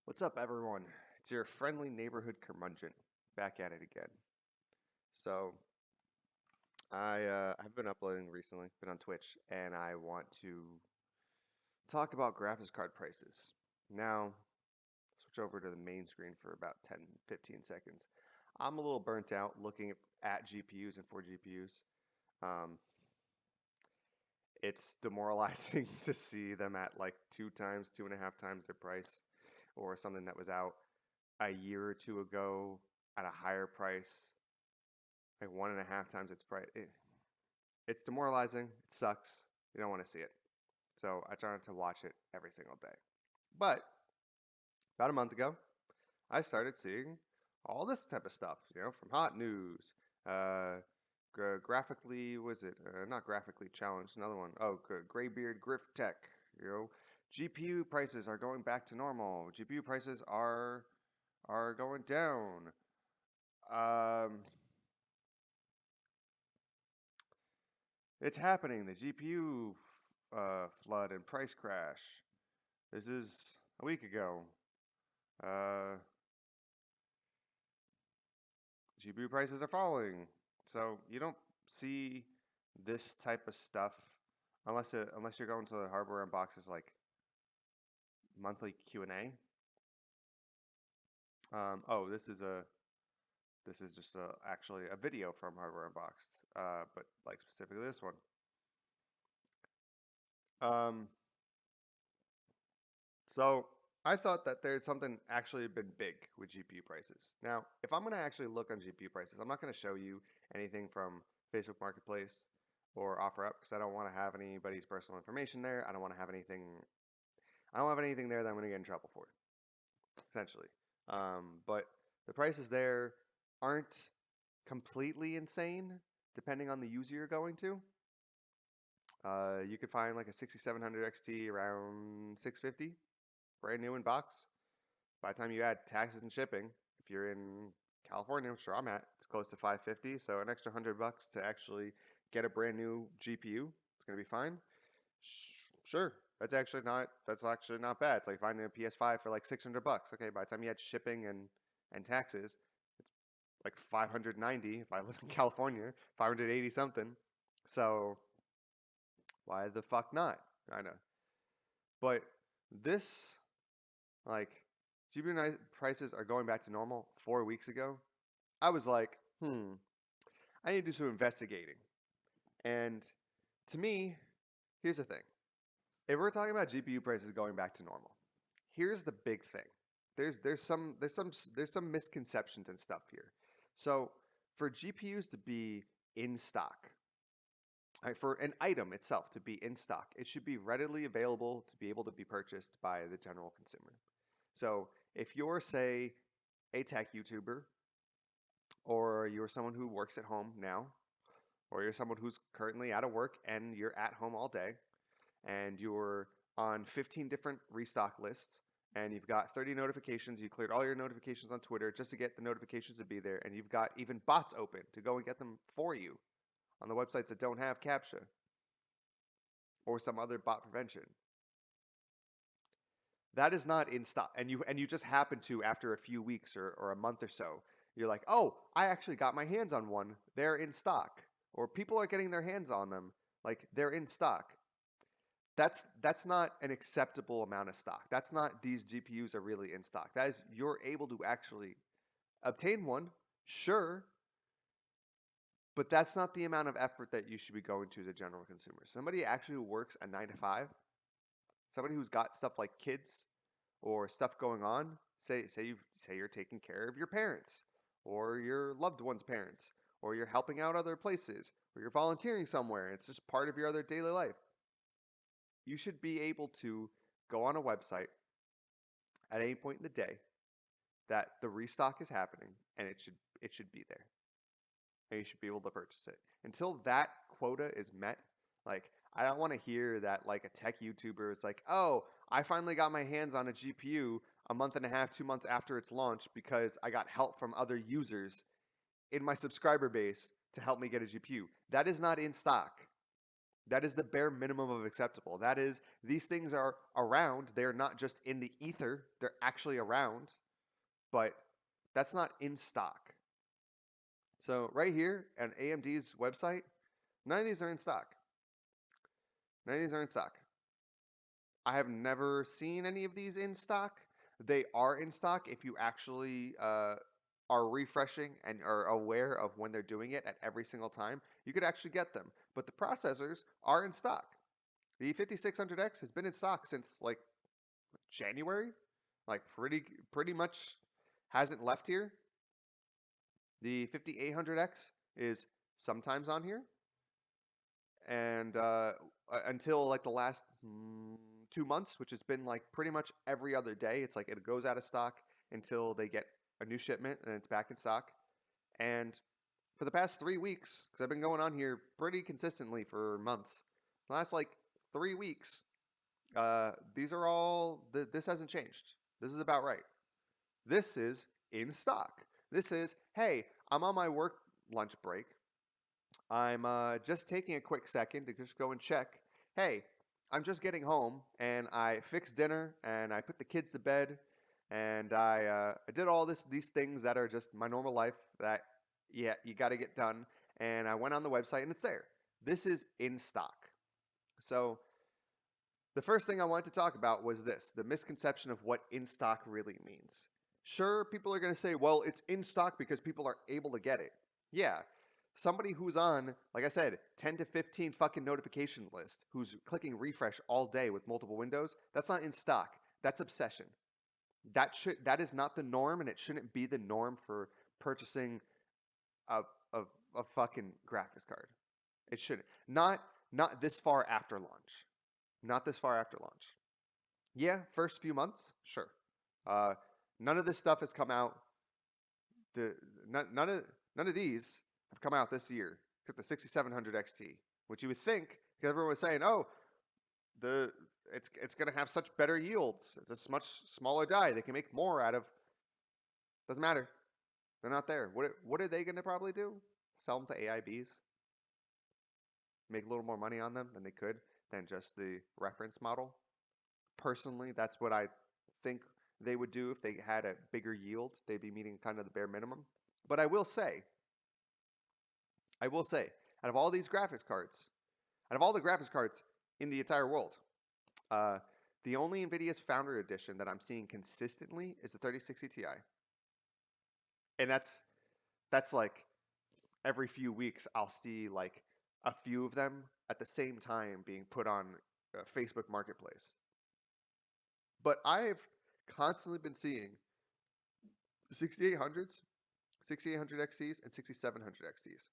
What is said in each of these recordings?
What's up, everyone? It's your friendly neighborhood curmudgeon back at it again. So, I've been uploading recently, been on Twitch, and I want to talk about graphics card prices. Now, switch over to the main screen for about 10, 15 seconds. I'm a little burnt out looking at GPUs and for GPUs. Um, it's demoralizing to see them at like two times, 2.5 times their price, or something that was out a year or two ago at a higher price, like 1.5 times its price. It's demoralizing. It sucks. You don't want to see it. So I try not to watch it every single day. But about a month ago, I started seeing all this type of stuff, from Hot News, uh, graphically, was it? Not graphically challenged, another one. Oh, Graybeard Griff Tech, GPU prices are going back to normal. GPU prices are going down. Um, it's happening. The GPU flood and price crash. This is a week ago. Uh, GPU prices are falling. So you don't see this type of stuff unless you're going to the hardware unboxes like monthly Q&A. Oh, this is just actually a video from Hardware Unboxed, but like specifically this one. Um, so I thought that there's something actually been big with GPU prices. Now, if I'm going to actually look on GPU prices, I'm not going to show you anything from Facebook Marketplace or OfferUp because I don't want to have anybody's personal information there. I don't want to have anything. I don't have anything there that I'm going to get in trouble for, essentially. But the prices there aren't completely insane, depending on the user you're going to. You could find like a 6700 XT around 650, brand new in box. By the time you add taxes and shipping, if you're in California, which sure I'm at, it's close to 550. So an extra $100 to actually get a brand new GPU, it's gonna be fine. Sure, that's actually not bad. It's like finding a PS5 for like $600. Okay, by the time you add shipping and taxes, it's like 590 if I live in California, 580 something. So why the fuck not? I know. But this, like, GPU prices are going back to normal 4 weeks ago. I was like, I need to do some investigating. And to me, here's the thing. If we're talking about GPU prices going back to normal, here's the big thing. There's some misconceptions and stuff here. So for GPUs to be in stock, right, for an item itself to be in stock, it should be readily available to be able to be purchased by the general consumer. So if you're, say, a tech YouTuber, or you're someone who works at home now, or you're someone who's currently out of work and you're at home all day, and you're on 15 different restock lists, and you've got 30 notifications, you cleared all your notifications on Twitter just to get the notifications to be there, and you've got even bots open to go and get them for you on the websites that don't have CAPTCHA or some other bot prevention. That is not in stock, and you just happen to, after a few weeks or a month or so, you're like, oh, I actually got my hands on one. They're in stock, or people are getting their hands on them. Like, they're in stock. That's not an acceptable amount of stock. That's not these GPUs are really in stock. That is, you're able to actually obtain one, sure, but that's not the amount of effort that you should be going to as a general consumer. Somebody actually who works a 9 to 5, somebody who's got stuff like kids or stuff going on, say you're taking care of your parents or your loved one's parents, or you're helping out other places, or you're volunteering somewhere and it's just part of your other daily life. You should be able to go on a website at any point in the day that the restock is happening, and it should be there. And you should be able to purchase it. Until that quota is met, like, I don't want to hear that like a tech YouTuber is like, oh, I finally got my hands on a GPU a month and a half, 2 months after its launch because I got help from other users in my subscriber base to help me get a GPU. That is not in stock. That is the bare minimum of acceptable. That is, these things are around. They're not just in the ether, they're actually around, but that's not in stock. So, right here on AMD's website, none of these are in stock. None of these are in stock. I have never seen any of these in stock. They are in stock if you actually are refreshing and are aware of when they're doing it at every single time. You could actually get them. But the processors are in stock. The 5600X has been in stock since like January. Like pretty much hasn't left here. The 5800X is sometimes on here. And until like the last 2 months, which has been like pretty much every other day. It's like it goes out of stock until they get a new shipment and it's back in stock. And for the past 3 weeks, because I've been going on here pretty consistently for months, the last like 3 weeks, these are all, this hasn't changed. This is about right. This is in stock. This is, hey, I'm on my work lunch break. I'm just taking a quick second to just go and check. Hey, I'm just getting home and I fixed dinner and I put the kids to bed and I did all these things that are just my normal life that you got to get done. And I went on the website and it's there. This is in stock. So the first thing I wanted to talk about was this: the misconception of what in stock really means. Sure, people are going to say, well, it's in stock because people are able to get it. Yeah, somebody who's on, like I said, 10 to 15 fucking notification list, who's clicking refresh all day with multiple windows, that's not in stock. That's obsession. That is not the norm, and it shouldn't be the norm for purchasing a, a, a fucking graphics card. It shouldn't. Not this far after launch. Not this far after launch. Yeah, first few months, sure. Uh, none of this stuff has come out. None of these have come out this year, except the 6700 XT, which you would think, because everyone was saying, oh, it's going to have such better yields. It's a much smaller die. They can make more out of. Doesn't matter. They're not there. What are they going to probably do? Sell them to AIBs? Make a little more money on them than they could than just the reference model? Personally, that's what I think they would do if they had a bigger yield. They'd be meeting kind of the bare minimum. But I will say, out of all these graphics cards, out of all the graphics cards in the entire world, the only NVIDIA's Founder Edition that I'm seeing consistently is the 3060 Ti. And that's like every few weeks I'll see like a few of them at the same time being put on Facebook Marketplace. But I've constantly been seeing 6800s, 6800 XTs, and 6700 XTs.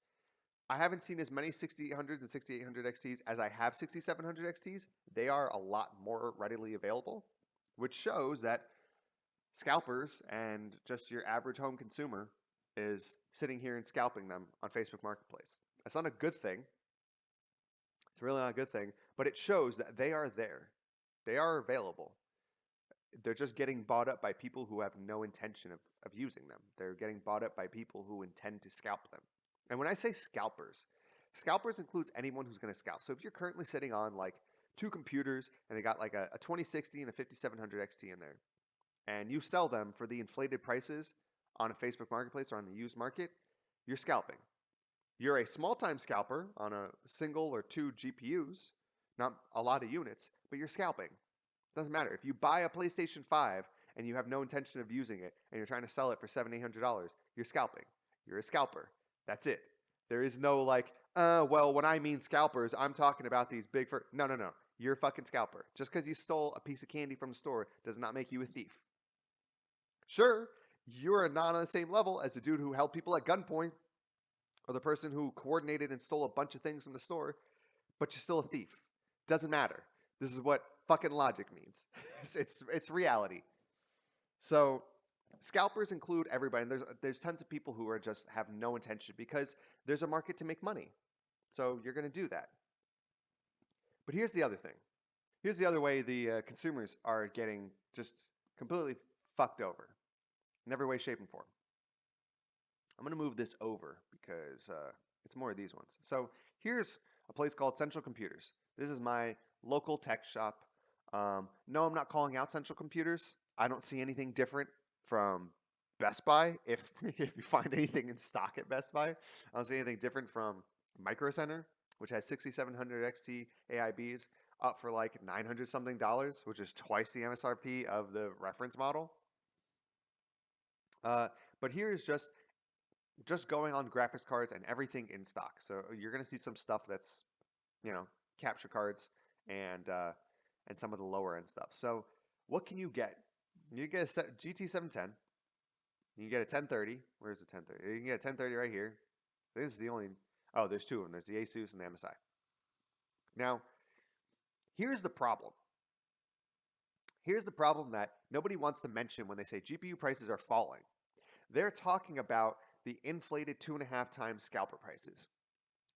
I haven't seen as many 6800s and 6800 XTs as I have 6700 XTs. They are a lot more readily available, which shows that scalpers and just your average home consumer is sitting here and scalping them on Facebook Marketplace. That's not a good thing. It's really not a good thing, but it shows that they are there. They are available. They're just getting bought up by people who have no intention of using them. They're getting bought up by people who intend to scalp them. And when I say scalpers includes anyone who's going to scalp. So if you're currently sitting on like two computers and they got like a 2060 and a 5700 XT in there, and you sell them for the inflated prices on a Facebook Marketplace or on the used market, you're scalping. You're a small-time scalper on a single or two GPUs, not a lot of units, but you're scalping. Doesn't matter. If you buy a PlayStation 5 and you have no intention of using it and you're trying to sell it for $700, $800, you're scalping. You're a scalper. That's it. There is no like, well, when I mean scalpers, I'm talking about these big... No. You're a fucking scalper. Just because you stole a piece of candy from the store does not make you a thief. Sure, you're not on the same level as the dude who held people at gunpoint or the person who coordinated and stole a bunch of things from the store, but you're still a thief. Doesn't matter. This is what fucking logic means. It's reality. So scalpers include everybody. And there's tons of people who are just have no intention because there's a market to make money. So you're going to do that. But here's the other thing. Here's the other way the consumers are getting just completely fucked over in every way, shape, and form. I'm going to move this over because it's more of these ones. So here's a place called Central Computers. This is my local tech shop. No, I'm not calling out Central Computers. I don't see anything different from Best Buy. If if you find anything in stock at Best Buy, I don't see anything different from Micro Center, which has 6700 XT AIBs up for like 900 something dollars, which is twice the MSRP of the reference model. But here is just going on graphics cards and everything in stock. So you're gonna see some stuff that's, you know, capture cards and some of the lower end stuff. So what can you get? You get a GT 710. You can get a 1030. Where's the 1030? You can get a 1030 right here. This is the only. Oh, there's two of them. There's the Asus and the MSI. Now, here's the problem. Here's the problem that nobody wants to mention when they say GPU prices are falling. They're talking about the inflated 2.5 times scalper prices,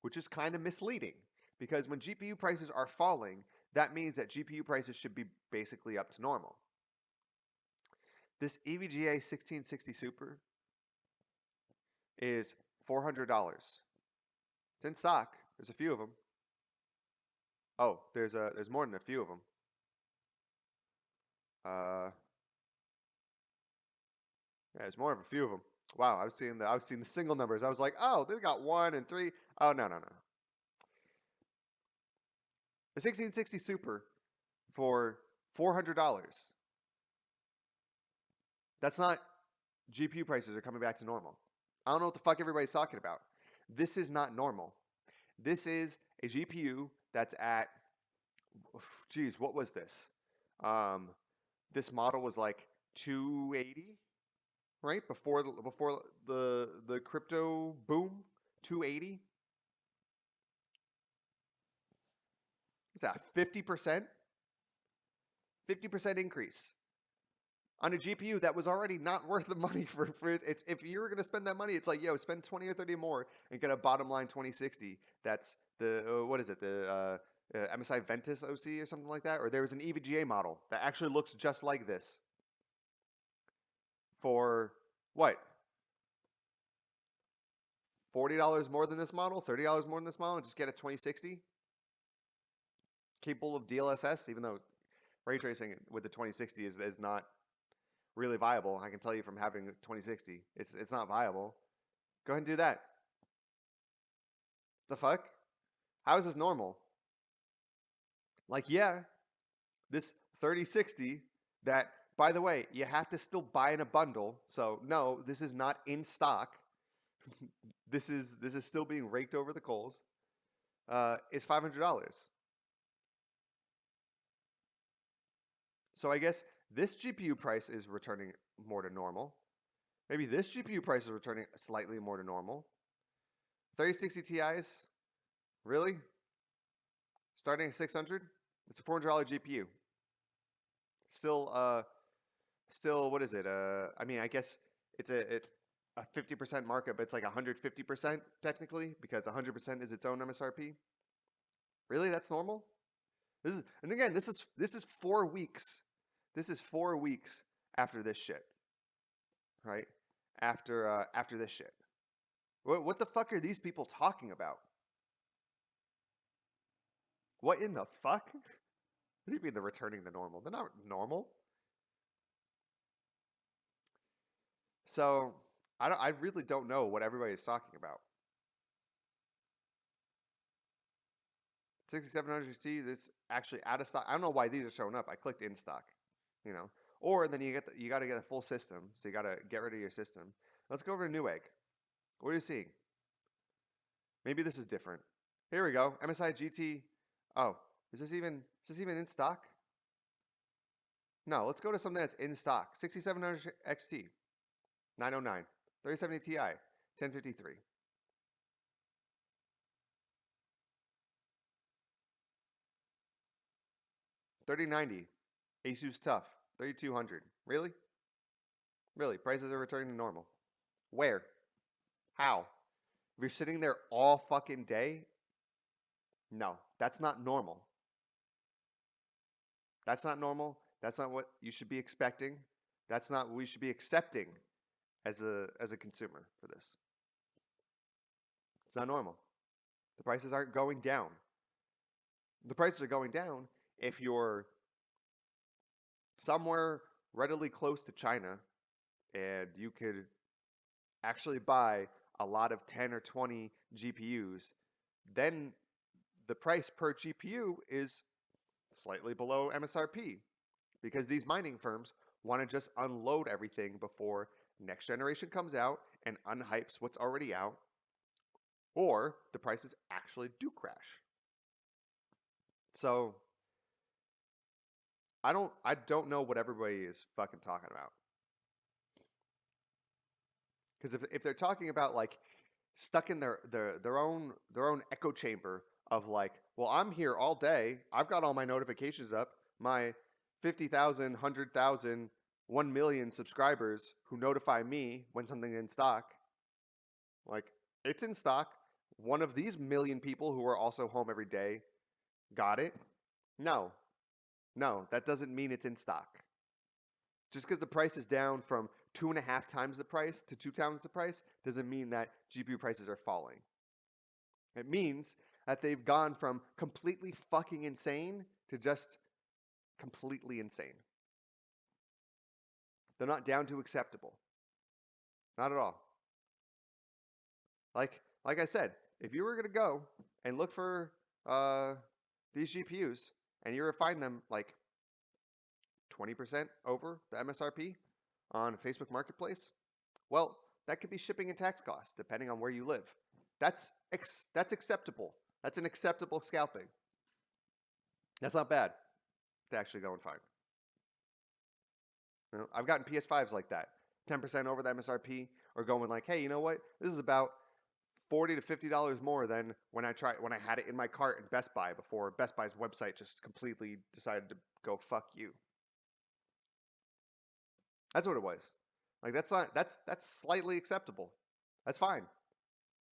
which is kind of misleading because when GPU prices are falling, that means that GPU prices should be basically up to normal. This EVGA 1660 Super is $400. It's in stock. There's a few of them. Oh, there's more than a few of them. Yeah, there's more of a few of them. Wow, I was seeing the single numbers. I was like, oh, they got 1 and 3. Oh, no. The 1660 Super for $400. That's not GPU prices are coming back to normal. I don't know what the fuck everybody's talking about. This is not normal. This is a GPU that's at, geez, what was this? This model was like 280, right? Before the crypto boom, 280. Is that 50%? 50% increase on a GPU that was already not worth the money for it's, if you were going to spend that money, it's like, yo, spend 20 or 30 more and get a bottom line 2060. That's the, what is it? The MSI Ventus OC or something like that. Or there was an EVGA model that actually looks just like this for what? $40 more than this model, $30 more than this model, and just get a 2060 capable of DLSS, even though ray tracing with the 2060 is not really viable. I can tell you from having 2060, it's not viable. Go ahead and do that. The fuck? How is this normal? Like, yeah, this 3060 that, by the way, you have to still buy in a bundle. So no, this is not in stock. This is still being raked over the coals. Is $500. So I guess this GPU price is returning more to normal. Maybe this GPU price is returning slightly more to normal. 3060 Ti's, really? Starting at 600? It's a $400 GPU. Still, what is it? I mean, I guess it's a 50% markup, but it's like 150% technically because 100% is its own MSRP. Really, that's normal? And again, this is 4 weeks. This is 4 weeks after this shit, right? After this shit. What the fuck are these people talking about? What in the fuck? What do you mean they're returning to normal? They're not normal. So I really don't know what everybody's talking about. 6700 XT, this actually out of stock. I don't know why these are showing up. I clicked in stock, you know. Or then you got to get a full system, so you got to get rid of your system. Let's go over to Newegg. What are you seeing? Maybe this is different. Here we go. MSI GT. Oh, is this even in stock? No, let's go to something that's in stock. 6700 XT, 909, 3070 Ti, 1053. 3090, Asus Tough, 3200. Really? Really? Prices are returning to normal. Where? How? If you're sitting there all fucking day, no, that's not normal. That's not normal. That's not what you should be expecting. That's not what we should be accepting as a consumer for this. It's not normal. The prices aren't going down. The prices are going down if you're somewhere readily close to China and you could actually buy a lot of 10 or 20 GPUs, then the price per GPU is slightly below MSRP because these mining firms want to just unload everything before next generation comes out and unhypes what's already out, or the prices actually do crash. So I don't know what everybody is fucking talking about. Because if they're talking about like stuck in their own echo chamber of like, well, I'm here all day. I've got all my notifications up. My 50,000, 100,000, 1 million subscribers who notify me when something's in stock. Like, it's in stock. One of these million people who are also home every day got it. No, no, that doesn't mean it's in stock. Just because the price is down from 2.5 times the price to 2 times the price doesn't mean that GPU prices are falling. It means that they've gone from completely fucking insane to just completely insane. They're not down to acceptable. Not at all. Like I said, if you were gonna go and look for these GPUs and you were to find them like 20% over the MSRP on Facebook Marketplace, well, that could be shipping and tax costs depending on where you live. That's acceptable. That's an acceptable scalping. That's not bad to actually go and find. You know, I've gotten PS5s like that, 10% over the MSRP, or going like, hey, you know what? This is about $40 to $50 more than when I had it in my cart in Best Buy before Best Buy's website just completely decided to go fuck you. That's what it was. Like that's slightly acceptable. That's fine.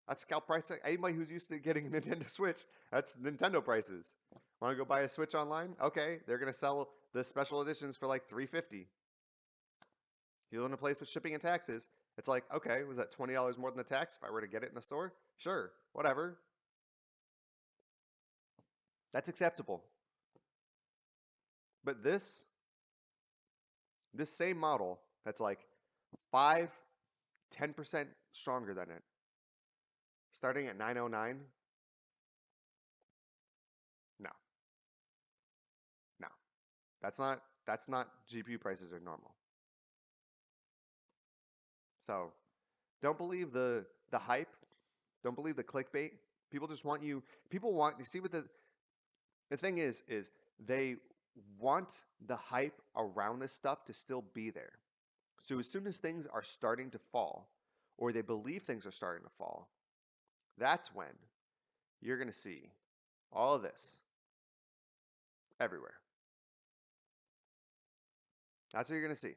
That's scalp price. Anybody who's used to getting a Nintendo Switch, that's Nintendo prices. Want to go buy a Switch online? Okay, they're gonna sell the special editions for like $350. You live in a place with shipping and taxes. It's like, okay, was that $20 more than the tax if I were to get it in the store? Sure, whatever. That's acceptable. But this same model that's like 5, 10% stronger than it, starting at 909, no, no. That's not GPU prices are normal. So don't believe the hype. Don't believe the clickbait. People just want you. People want you see what the thing is they want the hype around this stuff to still be there. So as soon as things are starting to fall, or they believe things are starting to fall, that's when you're going to see all of this everywhere. That's what you're going to see.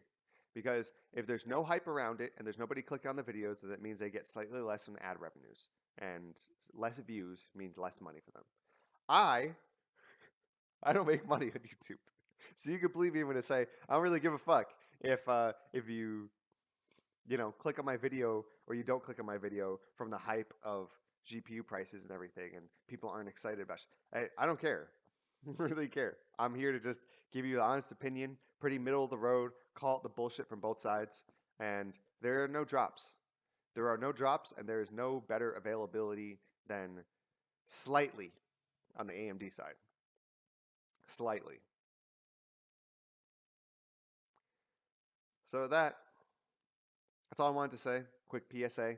Because if there's no hype around it and there's nobody clicking on the videos, then that means they get slightly less from ad revenues. And less views means less money for them. I don't make money on YouTube. So you can believe me when I say I don't really give a fuck if you know click on my video or you don't click on my video from the hype of GPU prices and everything and people aren't excited about it. I don't care. I really care. I'm here to just give you the honest opinion, pretty middle of the road, call it the bullshit from both sides, and there are no drops. There are no drops and there is no better availability than slightly on the AMD side. Slightly. So that's all I wanted to say. Quick PSA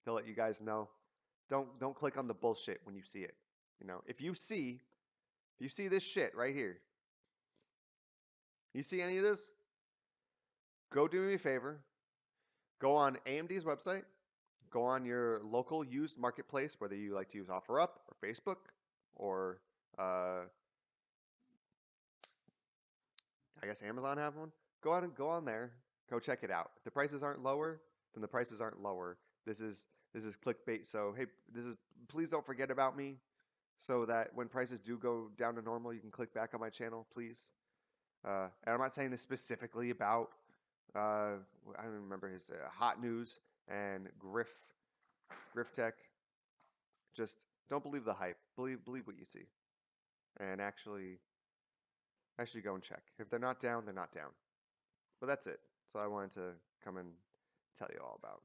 to let you guys know. Don't click on the bullshit when you see it. You know, if you see this shit right here, you see any of this, go do me a favor. Go on AMD's website. Go on your local used marketplace, whether you like to use OfferUp or Facebook or I guess Amazon have one. Go on there. Go check it out. If the prices aren't lower, then the prices aren't lower. This is clickbait. So hey, please don't forget about me, so that when prices do go down to normal, you can click back on my channel, please. And I'm not saying this specifically about I don't remember his Hot News and Griff Tech. Just Don't believe the hype. Believe what you see, and actually go and check. If they're not down, they're not down. But that's it. So I wanted to come and tell you all about.